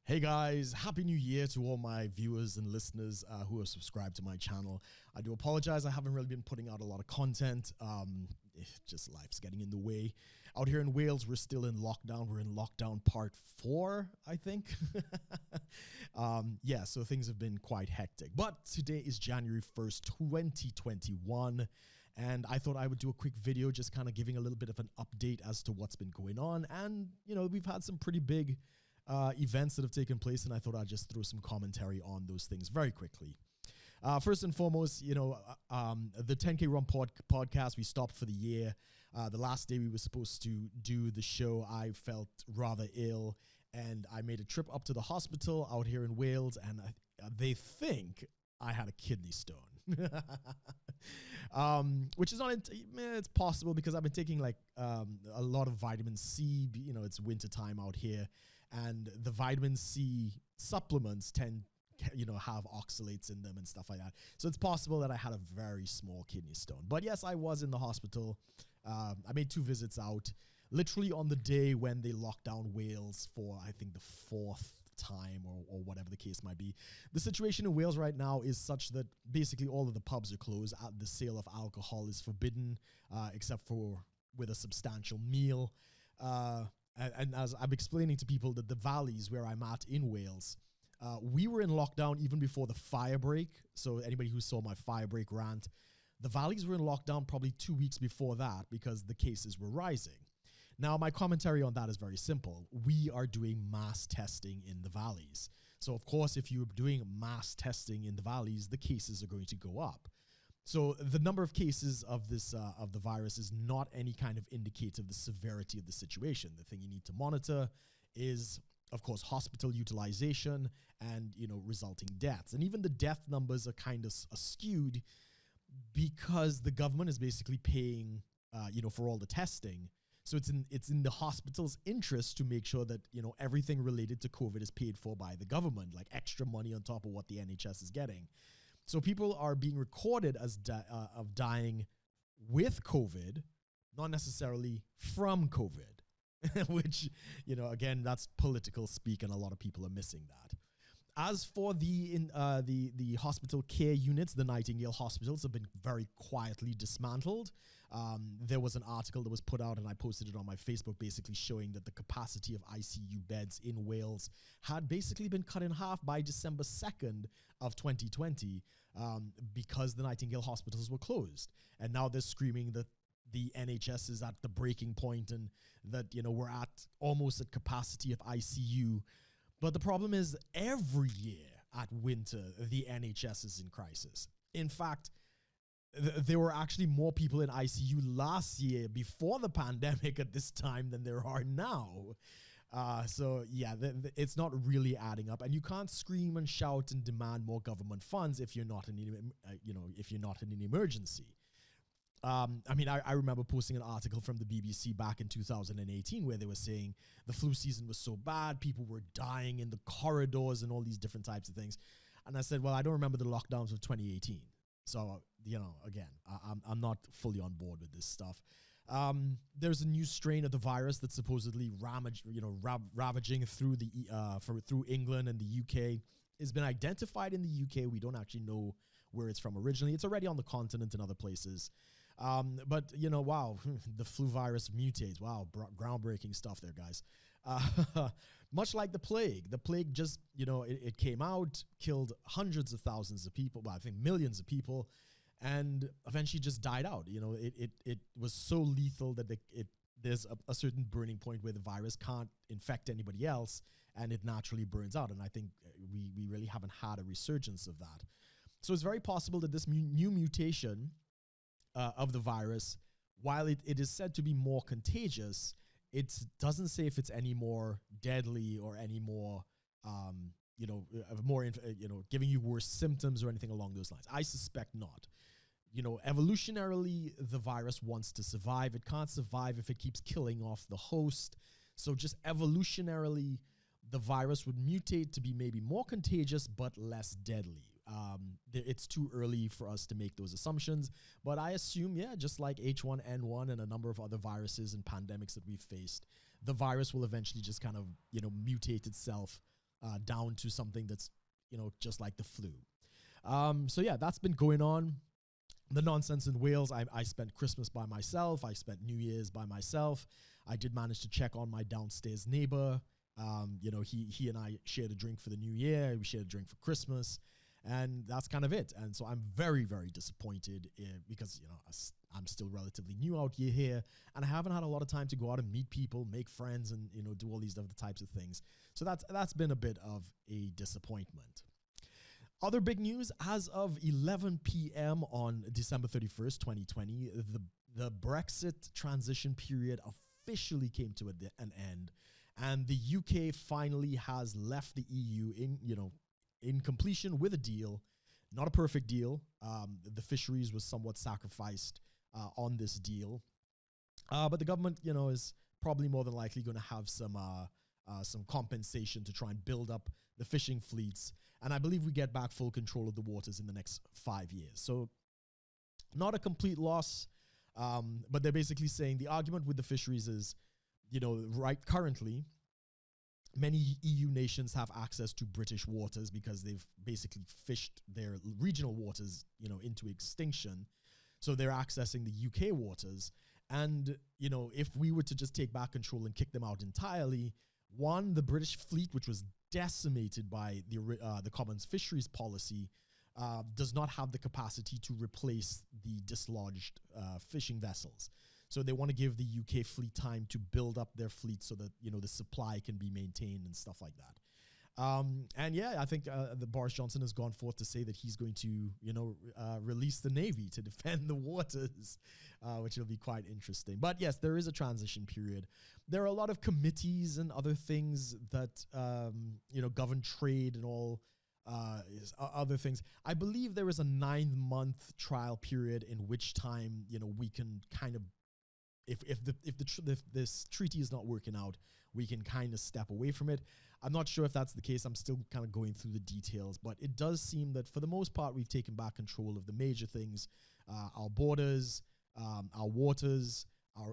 Hey guys, Happy New Year to all my viewers and listeners who have subscribed to my channel. I do apologize, I haven't really been putting out a lot of content. Just life's getting in the way. Out here in Wales, we're still in lockdown. We're in lockdown part 4, I think. Yeah, so things have been quite hectic. But today is January 1st, 2021. And I thought I would do a quick video just kind of giving a little bit of an update as to what's been going on. And, you know, we've had some pretty big events that have taken place, and I thought I'd just throw some commentary on those things very quickly. First and foremost, you know, the 10K Run podcast, we stopped for the year. The last day we were supposed to do the show, I felt rather ill, and I made a trip up to the hospital out here in Wales, and they think I had a kidney stone. Which is not, it's possible because I've been taking like a lot of vitamin C, you know, it's winter time out here. And the vitamin C supplements tend, you know, have oxalates in them and stuff like that. So it's possible that I had a very small kidney stone. But yes, I was in the hospital. I made 2 visits out, literally on the day when they locked down Wales for, I think, the 4th time or whatever the case might be. The situation in Wales right now is such that basically all of the pubs are closed. The sale of alcohol is forbidden, except for with a substantial meal. And as I'm explaining to people that the valleys where I'm at in Wales, we were in lockdown even before the fire break. So anybody who saw my fire break rant, the valleys were in lockdown probably 2 weeks before that because the cases were rising. Now, my commentary on that is very simple. We are doing mass testing in the valleys. So of course, if you're doing mass testing in the valleys, the cases are going to go up. So the number of cases of this of the virus is not any kind of indicator of the severity of the situation. The thing you need to monitor is, of course, hospital utilization and, you know, resulting deaths. And even the death numbers are kind of skewed because the government is basically paying, you know, for all the testing. So it's in the hospital's interest to make sure that, you know, everything related to COVID is paid for by the government, like extra money on top of what the NHS is getting. So people are being recorded as of dying with COVID, not necessarily from COVID, which, you know, again, that's political speak, and a lot of people are missing that. As for the hospital care units, the Nightingale hospitals have been very quietly dismantled. There was an article that was put out, and I posted it on my Facebook, basically showing that the capacity of ICU beds in Wales had basically been cut in half by December 2nd of 2020 because the Nightingale hospitals were closed. And now they're screaming that the NHS is at the breaking point and that, you know, we're at almost at capacity of ICU. But the problem is every year at winter, the NHS is in crisis. In fact, there were actually more people in ICU last year before the pandemic at this time than there are now. So yeah, it's not really adding up, and you can't scream and shout and demand more government funds if you're not in, you know, if you're not in an emergency. I mean, I remember posting an article from the BBC back in 2018 where they were saying the flu season was so bad, people were dying in the corridors and all these different types of things. And I said, well, I don't remember the lockdowns of 2018. So, you know, again, I'm not fully on board with this stuff. There's a new strain of the virus that's supposedly ravaging through through England and the UK. It's been identified in the UK. We don't actually know where it's from originally. It's already on the continent and other places. But, you know, wow, the flu virus mutates. Wow, groundbreaking stuff there, guys. Much like the plague just, you know, it came out, killed hundreds of thousands of people, well, I think millions of people, and eventually just died out. You know, it was so lethal that there's a certain burning point where the virus can't infect anybody else, and it naturally burns out. And I think we really haven't had a resurgence of that. So it's very possible that this new mutation of the virus, while it is said to be more contagious, it doesn't say if it's any more deadly or any more, you know, giving you worse symptoms or anything along those lines. I suspect not. You know, evolutionarily, the virus wants to survive. It can't survive if it keeps killing off the host. So just evolutionarily, the virus would mutate to be maybe more contagious but less deadly. It's too early for us to make those assumptions, but I assume, yeah, just like H1N1 and a number of other viruses and pandemics that we've faced, the virus will eventually just kind of, you know, mutate itself down to something that's, just like the flu. So yeah, that's been going on. The nonsense in Wales, I spent Christmas by myself. I spent New Year's by myself. I did manage to check on my downstairs neighbor. He and I shared a drink for the New Year. We shared a drink for Christmas. And that's kind of it. And so I'm very, very disappointed because, I'm still relatively new out here, and I haven't had a lot of time to go out and meet people, make friends, and, do all these other types of things. So that's been a bit of a disappointment. Other big news, as of 11 p.m. on December 31st, 2020, the Brexit transition period officially came to an end, and the UK finally has left the EU in completion with a deal. Not a perfect deal. The fisheries was somewhat sacrificed on this deal. But the government, is probably more than likely going to have some compensation to try and build up the fishing fleets. And I believe we get back full control of the waters in the next 5 years. So not a complete loss, but they're basically saying the argument with the fisheries is, right currently, many EU nations have access to British waters because they've basically fished their regional waters, into extinction. So they're accessing the UK waters. And, if we were to just take back control and kick them out entirely, one, the British fleet, which was decimated by the Commons fisheries policy, does not have the capacity to replace the dislodged fishing vessels. So they want to give the UK fleet time to build up their fleet so that, the supply can be maintained and stuff like that. And yeah, I think the Boris Johnson has gone forth to say that he's going to, release the Navy to defend the waters, which will be quite interesting. But yes, there is a transition period. There are a lot of committees and other things that, govern trade and all other things. I believe there is a 9-month trial period in which time, we can kind of, if this treaty is not working out, we can kind of step away from it. I'm not sure if that's the case. I'm still kind of going through the details, but it does seem that for the most part, we've taken back control of the major things, our borders, our waters,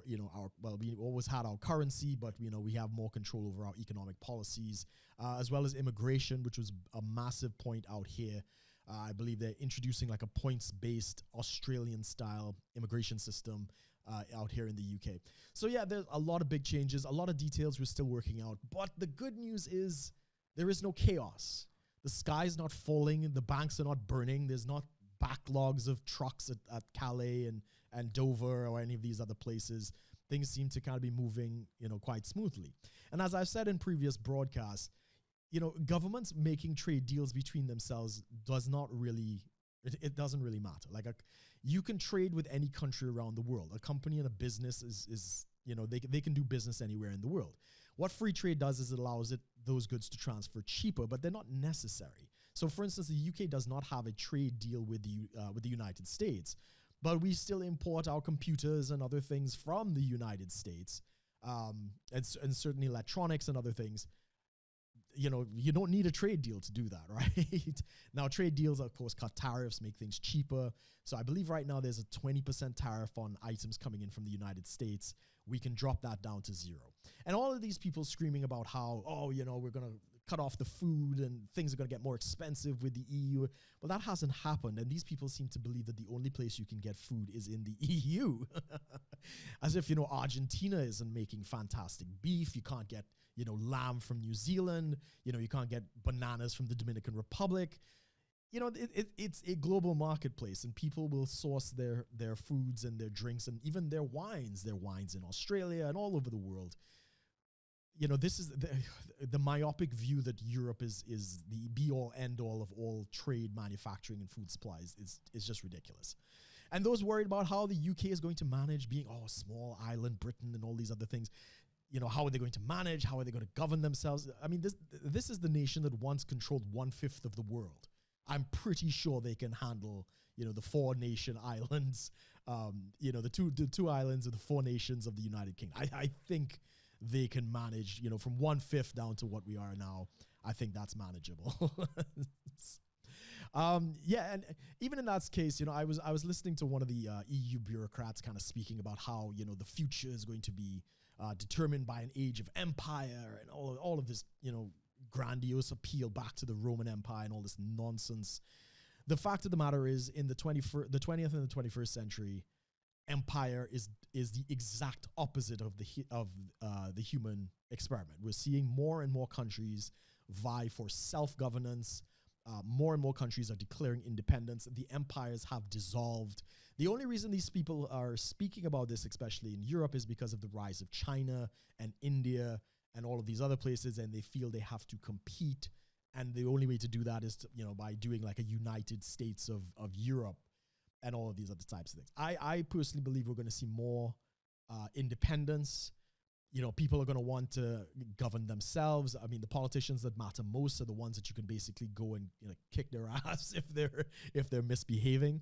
we always had our currency, but we have more control over our economic policies, as well as immigration, which was a massive point out here. I believe they're introducing like a points-based Australian-style immigration system out here in the UK. So yeah, there's a lot of big changes, a lot of details we're still working out. But the good news is there is no chaos. The sky's not falling, the banks are not burning, there's not backlogs of trucks at Calais and Dover or any of these other places. Things seem to kind of be moving, quite smoothly. And as I've said in previous broadcasts, governments making trade deals between themselves does not really, it doesn't really matter. Like you can trade with any country around the world. A company and a business is they can do business anywhere in the world. What free trade does is it allows those goods to transfer cheaper, but they're not necessary. So for instance, the UK does not have a trade deal with the United States, but we still import our computers and other things from the United States, and certainly electronics and other things. You don't need a trade deal to do that, right? Now, trade deals, of course, cut tariffs, make things cheaper. So I believe right now there's a 20% tariff on items coming in from the United States. We can drop that down to 0. And all of these people screaming about how, we're going to cut off the food and things are going to get more expensive with the EU. Well, that hasn't happened. And these people seem to believe that the only place you can get food is in the EU. As if, Argentina isn't making fantastic beef. You can't get lamb from New Zealand, you can't get bananas from the Dominican Republic. It's a global marketplace, and people will source their foods and their drinks and even their wines in Australia and all over the world. This is the myopic view that Europe is the be-all, end-all of all trade, manufacturing, and food supplies is just ridiculous. And those worried about how the UK is going to manage being, a small island, Britain, and all these other things, how are they going to manage? How are they going to govern themselves? I mean, this is the nation that once controlled 1/5 of the world. I'm pretty sure they can handle, the 4 nation islands, the two islands of the 4 nations of the United Kingdom. I think they can manage, from 1/5 down to what we are now. I think that's manageable. And even in that case, I was listening to one of the EU bureaucrats kind of speaking about how, the future is going to be determined by an age of empire and all of this, grandiose appeal back to the Roman Empire and all this nonsense. The fact of the matter is, in the 20th and the 21st century, empire is the exact opposite of the human experiment. We're seeing more and more countries vie for self-governance. More and more countries are declaring independence. The empires have dissolved. The only reason these people are speaking about this, especially in Europe, is because of the rise of China and India and all of these other places, and they feel they have to compete. And the only way to do that is to, by doing like a United States of Europe and all of these other types of things. I personally believe we're going to see more independence. People are going to want to govern themselves. I mean, the politicians that matter most are the ones that you can basically go and kick their ass if they're misbehaving.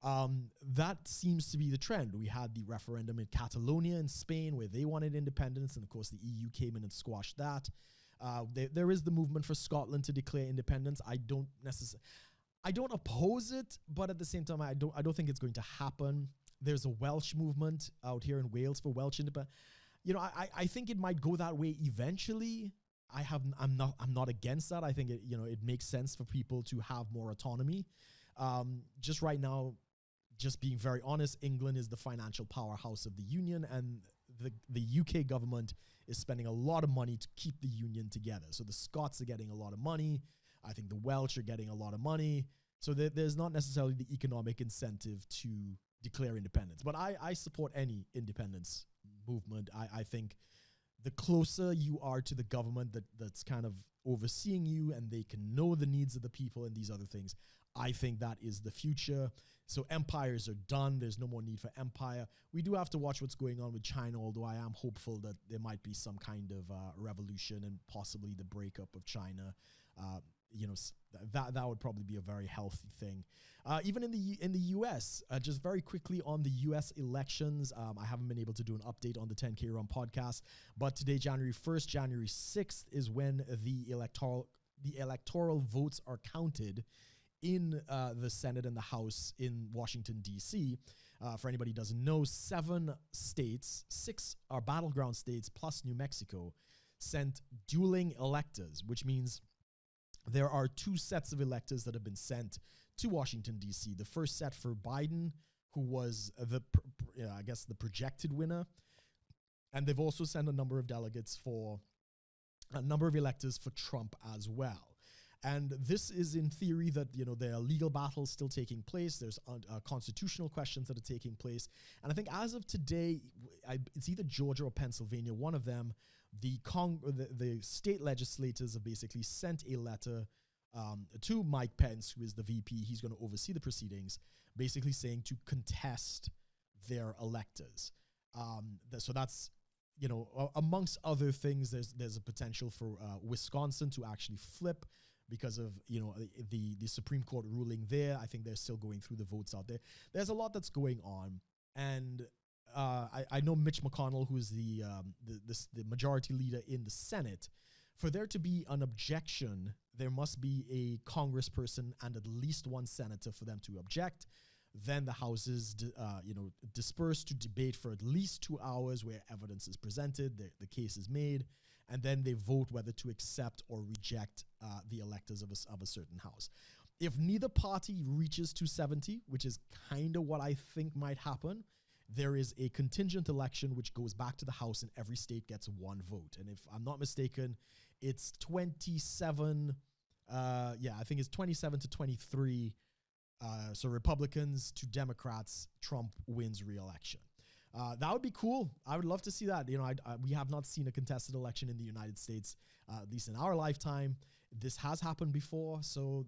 That seems to be the trend. We had the referendum in Catalonia in Spain where they wanted independence, and of course the EU came in and squashed that. There is the movement for Scotland to declare independence. I don't oppose it, but at the same time, I don't think it's going to happen. There's a Welsh movement out here in Wales for Welsh independence. I think it might go that way eventually. I'm not against that. I think it makes sense for people to have more autonomy. Just right now, just being very honest, England is the financial powerhouse of the union, and the UK government is spending a lot of money to keep the union together. So the Scots are getting a lot of money. I think the Welsh are getting a lot of money. So there's not necessarily the economic incentive to declare independence. But I support any independence movement. I think the closer you are to the government that's kind of overseeing you, and they can know the needs of the people and these other things, I think that is the future. So empires are done. There's no more need for empire. We do have to watch what's going on with China, although I am hopeful that there might be some kind of revolution and possibly the breakup of China. That would probably be a very healthy thing. Even in the U.S., just very quickly on the U.S. elections, I haven't been able to do an update on the 10K Run podcast, but today, January 1st, January 6th is when the electoral votes are counted in the Senate and the House in Washington, D.C. For anybody who doesn't know, 7 states, 6 are battleground states plus New Mexico, sent dueling electors, which means there are 2 sets of electors that have been sent to Washington, D.C. The first set for Biden, who was the projected winner. And they've also sent a number of electors for Trump as well. And this is in theory that, there are legal battles still taking place. There's constitutional questions that are taking place. And I think as of today, it's either Georgia or Pennsylvania, one of them, the state legislators have basically sent a letter to Mike Pence, who is the VP. He's going to oversee the proceedings, basically saying to contest their electors. So that's, amongst other things, there's a potential for Wisconsin to actually flip because of, the Supreme Court ruling there. I think they're still going through the votes out there. There's a lot that's going on. And I know Mitch McConnell, who is the majority leader in the Senate. For there to be an objection, there must be a congressperson and at least one senator for them to object. Then the House is dispersed to debate for at least 2 hours where evidence is presented, the case is made, and then they vote whether to accept or reject the electors of a certain house. If neither party reaches 270, which is kind of what I think might happen, there is a contingent election which goes back to the House, and every state gets 1 vote. And if I'm not mistaken, it's 27. I think it's 27 to 23. So Republicans to Democrats, Trump wins re-election. That would be cool. I would love to see that. We have not seen a contested election in the United States, at least in our lifetime. This has happened before, so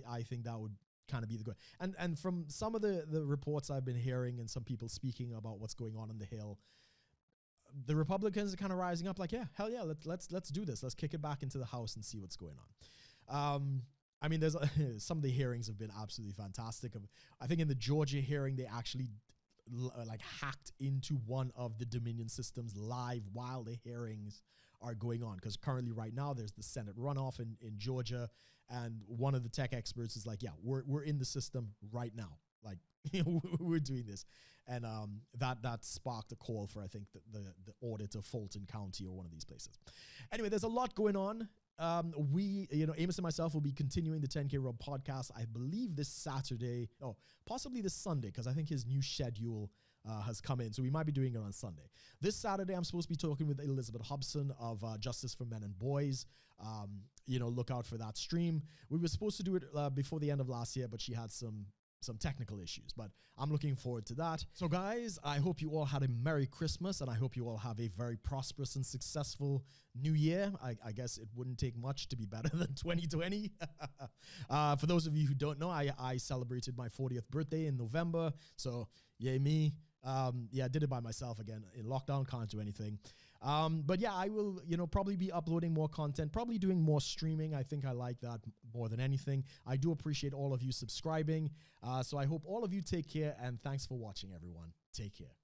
I think that would kind of be the good. And from some of the reports I've been hearing and some people speaking about what's going on the Hill, the Republicans are kind of rising up like, yeah, hell yeah, let's do this. Let's kick it back into the House and see what's going on. I mean, there's some of the hearings have been absolutely fantastic. I think in the Georgia hearing, they actually hacked into one of the Dominion systems live while the hearings are going on. Because currently right now, there's the Senate runoff in Georgia. And one of the tech experts is like, yeah, we're in the system right now. Like, we're doing this. And that sparked a call for, I think, the audit of Fulton County or one of these places. Anyway, there's a lot going on. Amos and myself will be continuing the 10K Rob podcast, I believe this Saturday, possibly this Sunday, because I think his new schedule has come in. So we might be doing it on Sunday. This Saturday, I'm supposed to be talking with Elizabeth Hobson of Justice for Men and Boys. Look out for that stream. We were supposed to do it before the end of last year, but she had some technical issues, but I'm looking forward to that. So guys, I hope you all had a Merry Christmas, and I hope you all have a very prosperous and successful new year. I guess it wouldn't take much to be better than 2020. For those of you who don't know, I celebrated my 40th birthday in November, so yay me. I did it by myself again. In lockdown, can't do anything. But yeah, I will, probably be uploading more content, probably doing more streaming. I think I like that more than anything. I do appreciate all of you subscribing. So I hope all of you take care, and thanks for watching, everyone. Take care.